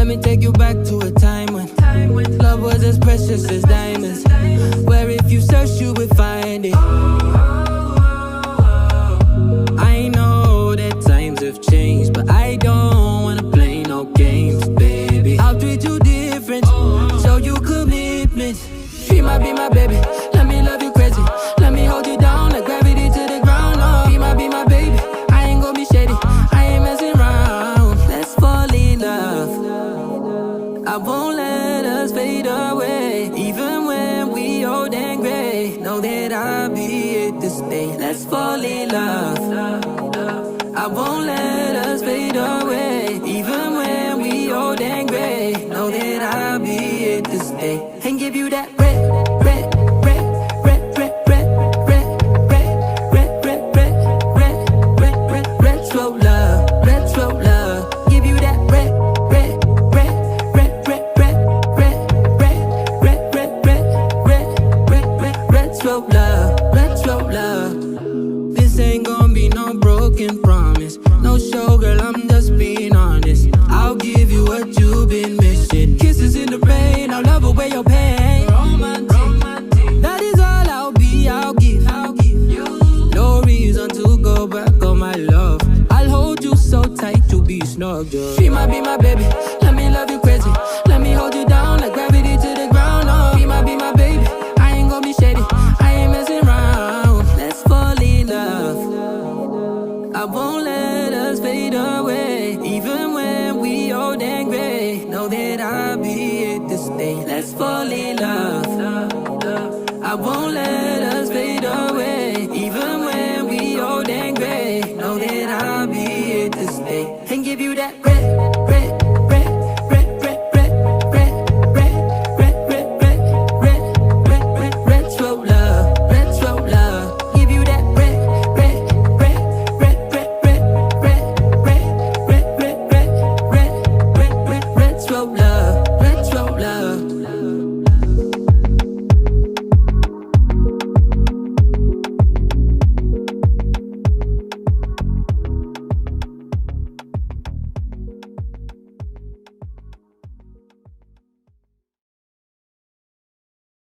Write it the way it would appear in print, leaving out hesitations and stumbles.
me take you back to a time when love was as precious as diamonds, where if you search you would find it. I know that times have changed, but I don't wanna play no games, baby. I'll treat you different, show you commitment. She might be my baby, let me love you crazy. Let me hold you down like gravity to the ground. Oh, be my baby, I ain't gon' be shady, I ain't messing around. Let's fall in love, I won't let us fade away. Even when we old and gray, know that I'll be here to stay. Let's fall in love, I won't let us fade away. Even when we old and gray, know that I'll be here to stay. And give you that red retro love. Give you that retro love. This ain't gon' be no broken promise. No show, girl, I'm just being honest. I'll give you what you've been missing. Kisses in the rain, I'll love away your pain. Romantic, that is all I'll give you. No reason to go back on my love. I'll hold you so tight to be snug, girl. She might be my baby, let me love you crazy. Let me hold you down like gravity to the ground. Oh, be my baby, I ain't gon' be shady, I ain't messing around. Let's fall in love, I won't let us fade away. Even when we old and gray, know that I'll be here to stay. Let's fall in love, I won't let us